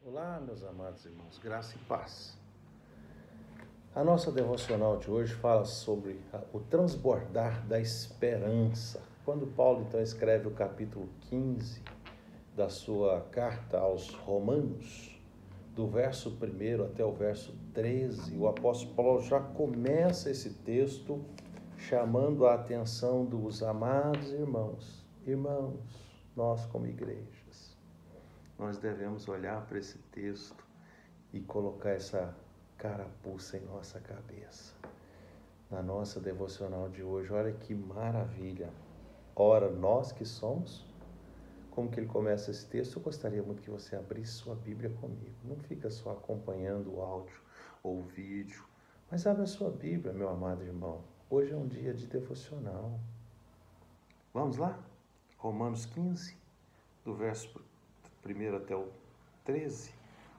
Olá, meus amados irmãos, graça e paz. A nossa devocional de hoje fala sobre o transbordar da esperança. Quando Paulo então escreve o capítulo 15 da sua carta aos Romanos, do verso 1 até o verso 13, o apóstolo Paulo já começa esse texto chamando a atenção dos amados irmãos. Irmãos, nós como igrejas, nós devemos olhar para esse texto e colocar essa carapuça em nossa cabeça. Na nossa devocional de hoje, olha que maravilha. Ora, nós que somos, como que ele começa esse texto? Eu gostaria muito que você abrisse sua Bíblia comigo. Não fica só acompanhando o áudio ou o vídeo, mas abra a sua Bíblia, meu amado irmão. Hoje é um dia de devocional. Vamos lá? Romanos 15, do verso 1 até o 13.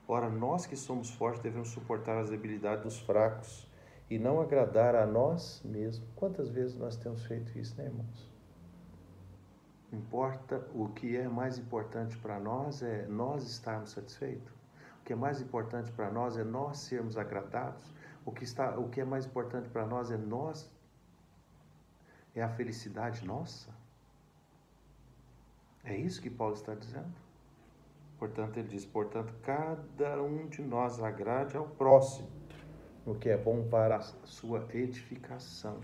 Ora, nós que somos fortes devemos suportar as debilidades dos fracos e não agradar a nós mesmos. Quantas vezes nós temos feito isso, né, irmãos? O que é mais importante para nós é nós estarmos satisfeitos. O que é mais importante para nós é nós sermos agradados. O que é mais importante para nós é a felicidade nossa. É isso que Paulo está dizendo. Portanto, ele diz, cada um de nós agrade ao próximo, o que é bom para a sua edificação.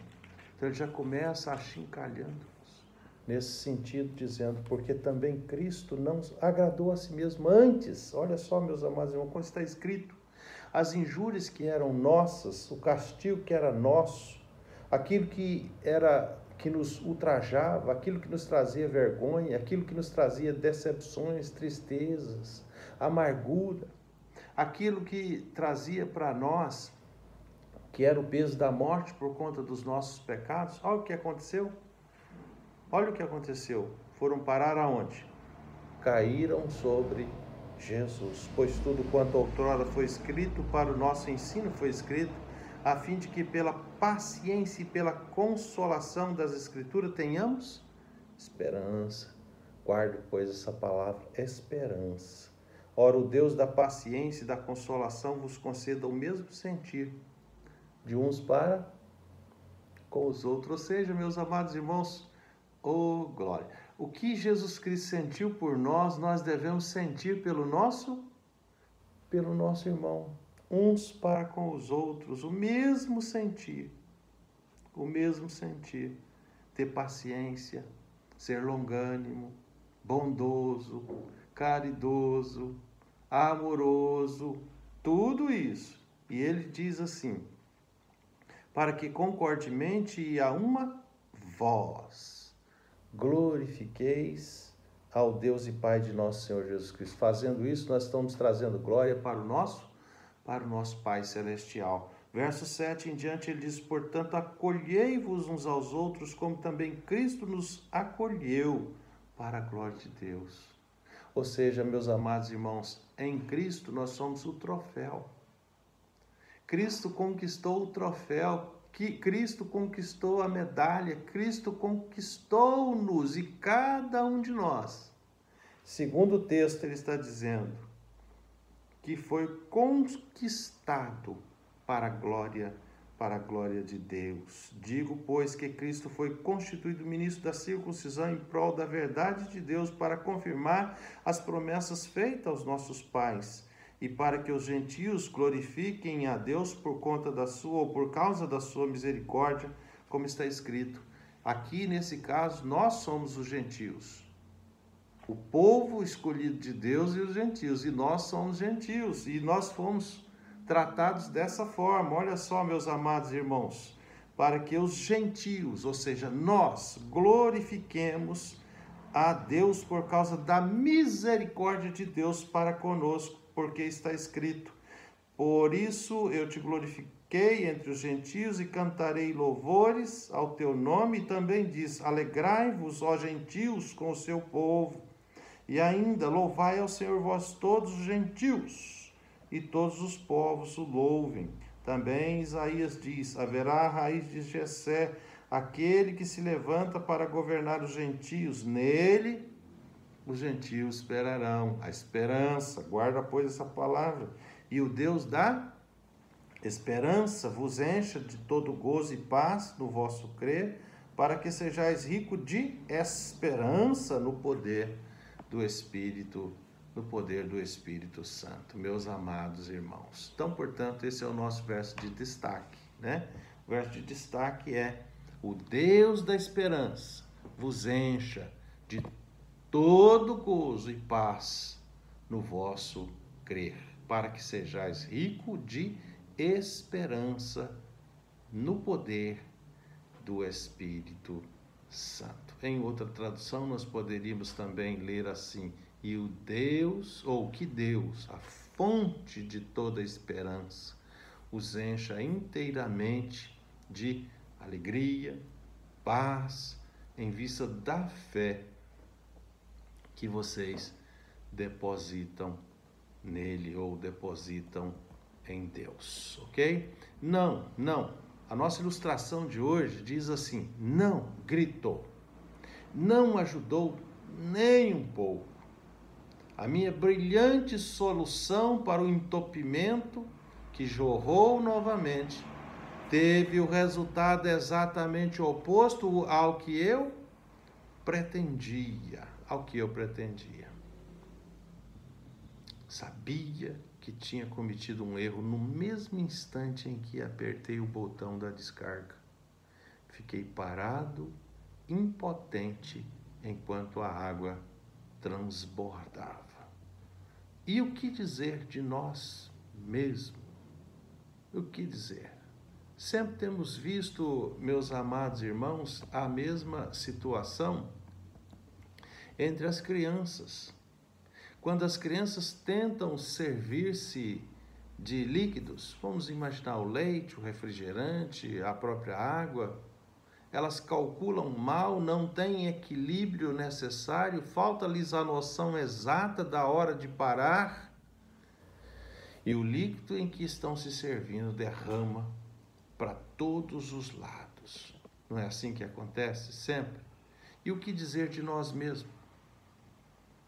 Então, ele já começa achincalhando-nos, nesse sentido, dizendo, porque também Cristo não agradou a si mesmo antes. Olha só, meus amados irmãos, como está escrito, as injúrias que eram nossas, o castigo que era nosso, aquilo que nos ultrajava, aquilo que nos trazia vergonha, aquilo que nos trazia decepções, tristezas, amargura, aquilo que trazia para nós, que era o peso da morte por conta dos nossos pecados. Olha o que aconteceu. Olha o que aconteceu. Foram parar aonde? Caíram sobre Jesus, pois tudo quanto outrora foi escrito para o nosso ensino foi escrito, a fim de que pela paciência e pela consolação das Escrituras tenhamos esperança. Guarde, pois, essa palavra, esperança. Ora, o Deus da paciência e da consolação vos conceda o mesmo sentir de uns para com os outros. Ou seja, meus amados irmãos, glória. O que Jesus Cristo sentiu por nós, nós devemos sentir pelo nosso irmão. Uns para com os outros, o mesmo sentir, ter paciência, ser longânimo, bondoso, caridoso, amoroso, tudo isso. E ele diz assim, para que concordemente e a uma voz glorifiqueis ao Deus e Pai de nosso Senhor Jesus Cristo. Fazendo isso, nós estamos trazendo glória para o nosso Pai Celestial. Verso 7 em diante, ele diz, portanto, acolhei-vos uns aos outros, como também Cristo nos acolheu para a glória de Deus. Ou seja, meus amados irmãos, em Cristo nós somos o troféu. Cristo conquistou o troféu, Cristo conquistou a medalha, Cristo conquistou-nos e cada um de nós. Segundo o texto, ele está dizendo que foi conquistado para a glória de Deus. Digo, pois, que Cristo foi constituído ministro da circuncisão em prol da verdade de Deus para confirmar as promessas feitas aos nossos pais e para que os gentios glorifiquem a Deus por causa da sua misericórdia, como está escrito. Aqui, nesse caso, nós somos os gentios. O povo escolhido de Deus e os gentios, e nós somos gentios, e nós fomos tratados dessa forma. Olha só, meus amados irmãos, para que os gentios, ou seja, nós, glorifiquemos a Deus por causa da misericórdia de Deus para conosco, porque está escrito, por isso eu te glorifiquei entre os gentios e cantarei louvores ao teu nome, e também diz, alegrai-vos, ó gentios, com o seu povo. E ainda, louvai ao Senhor vós todos os gentios, e todos os povos o louvem. Também Isaías diz, haverá a raiz de Jessé, aquele que se levanta para governar os gentios. Nele os gentios esperarão. A esperança, guarda, pois, essa palavra. E o Deus da esperança vos encha de todo gozo e paz no vosso crer, para que sejais rico de esperança no poder do Espírito, no poder do Espírito Santo. Meus amados irmãos. Então, portanto, esse é o nosso verso de destaque, né? O verso de destaque é: o Deus da esperança vos encha de todo gozo e paz no vosso crer, para que sejais rico de esperança no poder do Espírito Santo. Em outra tradução, nós poderíamos também ler assim: e o Deus, ou que Deus, a fonte de toda esperança, os encha inteiramente de alegria, paz, em vista da fé que vocês depositam nele ou depositam em Deus, ok? Não. A nossa ilustração de hoje diz assim: não gritou, não ajudou nem um pouco. A minha brilhante solução para o entupimento, que jorrou novamente, teve o resultado exatamente oposto ao que eu pretendia. Sabia que tinha cometido um erro no mesmo instante em que apertei o botão da descarga. Fiquei parado, impotente, enquanto a água transbordava. E o que dizer de nós mesmos? O que dizer? Sempre temos visto, meus amados irmãos, a mesma situação entre as crianças. Quando as crianças tentam servir-se de líquidos, vamos imaginar o leite, o refrigerante, a própria água, elas calculam mal, não têm equilíbrio necessário, falta-lhes a noção exata da hora de parar, e o líquido em que estão se servindo derrama para todos os lados. Não é assim que acontece sempre? E o que dizer de nós mesmos?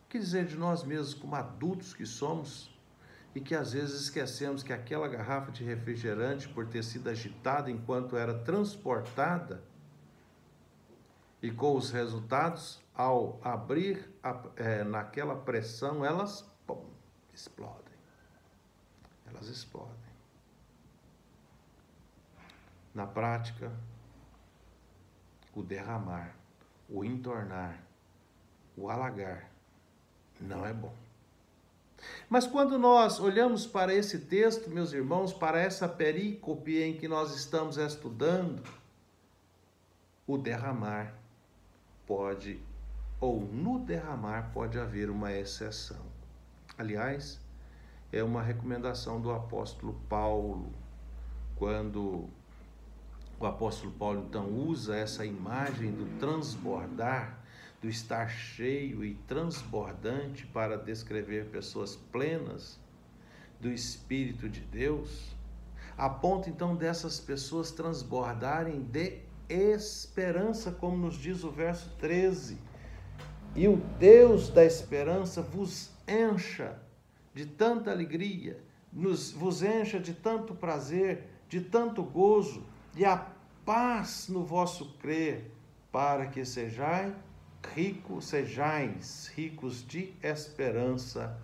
O que dizer de nós mesmos como adultos que somos e que às vezes esquecemos que aquela garrafa de refrigerante, por ter sido agitada enquanto era transportada, e com os resultados, ao abrir naquela pressão, elas explodem. Elas explodem. Na prática, o derramar, o entornar, o alagar, não é bom. Mas quando nós olhamos para esse texto, meus irmãos, para essa perícope em que nós estamos estudando, o derramar pode, ou no derramar pode haver uma exceção. Aliás, é uma recomendação do apóstolo Paulo, quando o apóstolo Paulo então usa essa imagem do transbordar, do estar cheio e transbordante para descrever pessoas plenas do Espírito de Deus, a ponto então dessas pessoas transbordarem de esperança, como nos diz o verso 13. E o Deus da esperança vos encha de tanta alegria, vos encha de tanto prazer, de tanto gozo, e a paz no vosso crer, para que sejais ricos de esperança,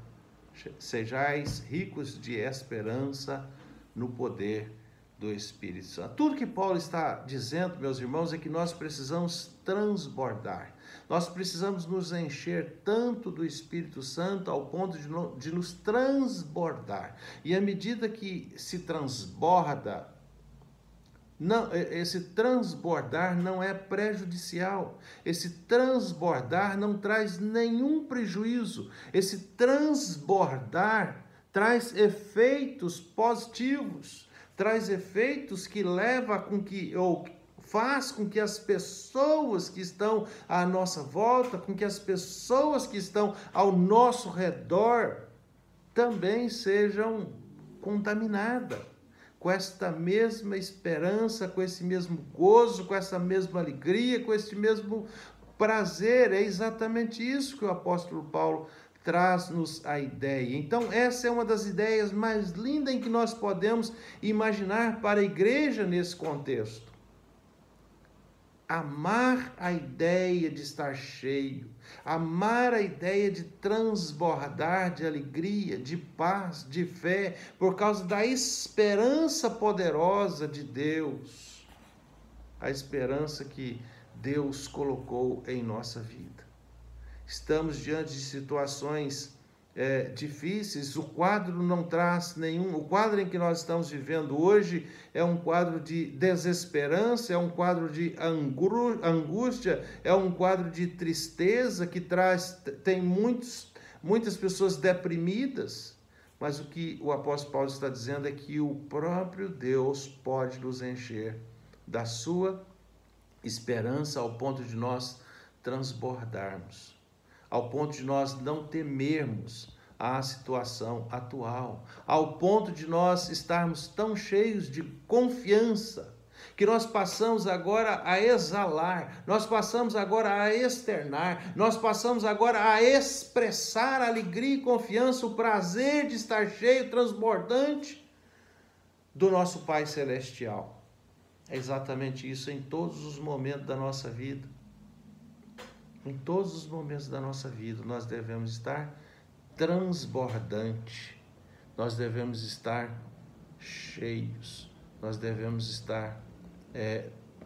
no poder do Espírito Santo. Tudo que Paulo está dizendo, meus irmãos, é que nós precisamos transbordar. Nós precisamos nos encher tanto do Espírito Santo ao ponto de nos transbordar. E à medida que se transborda, esse transbordar não é prejudicial. Esse transbordar não traz nenhum prejuízo. Esse transbordar traz efeitos positivos. Traz efeitos que faz com que as pessoas que estão à nossa volta, com que as pessoas que estão ao nosso redor também sejam contaminadas com esta mesma esperança, com esse mesmo gozo, com essa mesma alegria, com esse mesmo prazer. É exatamente isso que o apóstolo Paulo traz-nos a ideia. Então, essa é uma das ideias mais lindas em que nós podemos imaginar para a igreja nesse contexto. Amar a ideia de estar cheio, amar a ideia de transbordar de alegria, de paz, de fé, por causa da esperança poderosa de Deus, a esperança que Deus colocou em nossa vida. Estamos diante de situações difíceis, o quadro não traz nenhum, o quadro em que nós estamos vivendo hoje é um quadro de desesperança, é um quadro de angústia, é um quadro de tristeza que tem muitas pessoas deprimidas, mas o que o apóstolo Paulo está dizendo é que o próprio Deus pode nos encher da sua esperança ao ponto de nós transbordarmos, ao ponto de nós não temermos a situação atual, ao ponto de nós estarmos tão cheios de confiança, que nós passamos agora a exalar, nós passamos agora a externar, nós passamos agora a expressar alegria e confiança, o prazer de estar cheio, transbordante do nosso Pai Celestial. É exatamente isso em todos os momentos da nossa vida. Em todos os momentos da nossa vida, nós devemos estar transbordante, nós devemos estar cheios, nós devemos estar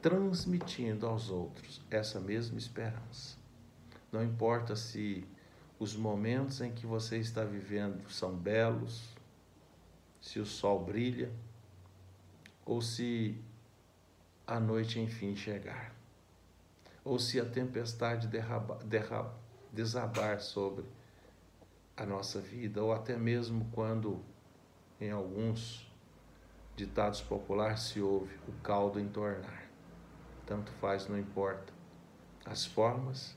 transmitindo aos outros essa mesma esperança. Não importa se os momentos em que você está vivendo são belos, se o sol brilha, ou se a noite enfim chegar, ou se a tempestade desabar sobre a nossa vida, ou até mesmo quando, em alguns ditados populares, se ouve o caldo entornar. Tanto faz, não importa as formas,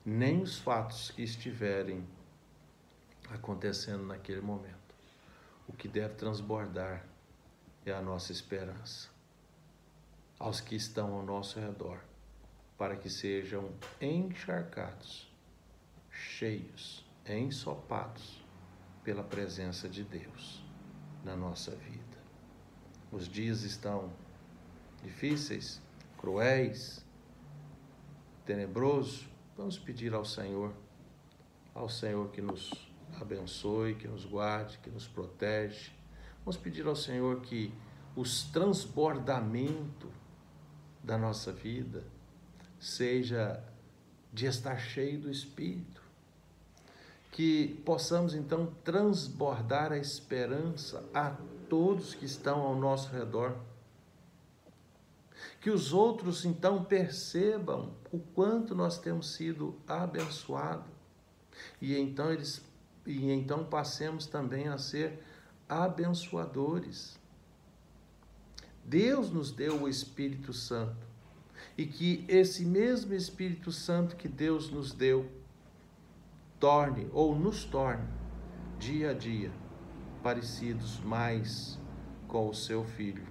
nem os fatos que estiverem acontecendo naquele momento. O que deve transbordar é a nossa esperança aos que estão ao nosso redor, para que sejam encharcados, cheios, ensopados pela presença de Deus na nossa vida. Os dias estão difíceis, cruéis, tenebrosos. Vamos pedir ao Senhor que nos abençoe, que nos guarde, que nos protege. Vamos pedir ao Senhor que os transbordamentos da nossa vida seja de estar cheio do Espírito, que possamos então transbordar a esperança a todos que estão ao nosso redor, que os outros então percebam o quanto nós temos sido abençoados e então passemos também a ser abençoadores. Deus nos deu o Espírito Santo e que esse mesmo Espírito Santo que Deus nos deu nos torne dia a dia parecidos mais com o seu Filho,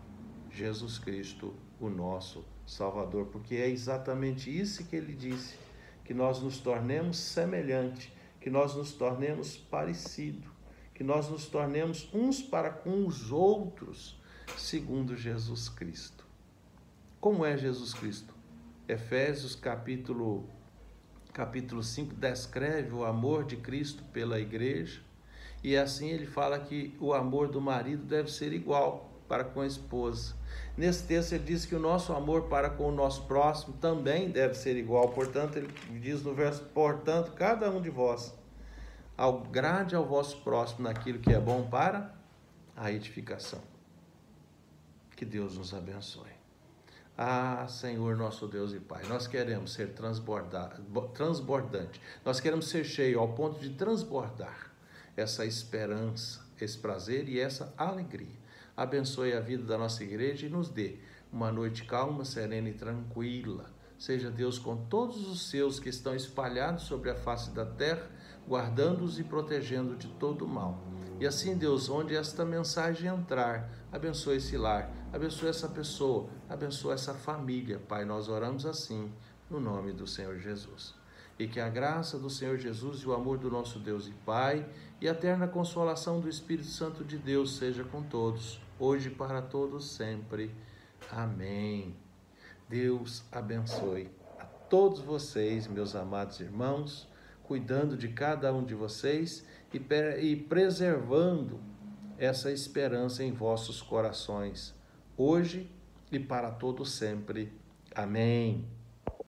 Jesus Cristo, o nosso Salvador, porque é exatamente isso que ele disse, que nós nos tornemos semelhante, que nós nos tornemos parecido, que nós nos tornemos uns para com os outros, segundo Jesus Cristo. Como é Jesus Cristo? Efésios capítulo 5 descreve o amor de Cristo pela igreja, e assim ele fala que o amor do marido deve ser igual para com a esposa. Nesse texto ele diz que o nosso amor para com o nosso próximo também deve ser igual. Portanto, ele diz no verso, portanto, cada um de vós agrade ao vosso próximo naquilo que é bom para a edificação. Que Deus nos abençoe. Ah, Senhor, nosso Deus e Pai, nós queremos ser transbordante, nós queremos ser cheio ao ponto de transbordar essa esperança, esse prazer e essa alegria. Abençoe a vida da nossa igreja e nos dê uma noite calma, serena e tranquila. Seja Deus com todos os seus que estão espalhados sobre a face da terra, guardando-os e protegendo de todo o mal. E assim, Deus, onde esta mensagem entrar, abençoe esse lar, abençoe essa pessoa, abençoe essa família. Pai, nós oramos assim, no nome do Senhor Jesus. E que a graça do Senhor Jesus e o amor do nosso Deus e Pai e a eterna consolação do Espírito Santo de Deus seja com todos, hoje e para todos sempre. Amém. Deus abençoe a todos vocês, meus amados irmãos, cuidando de cada um de vocês e preservando essa esperança em vossos corações, hoje e para todos sempre. Amém.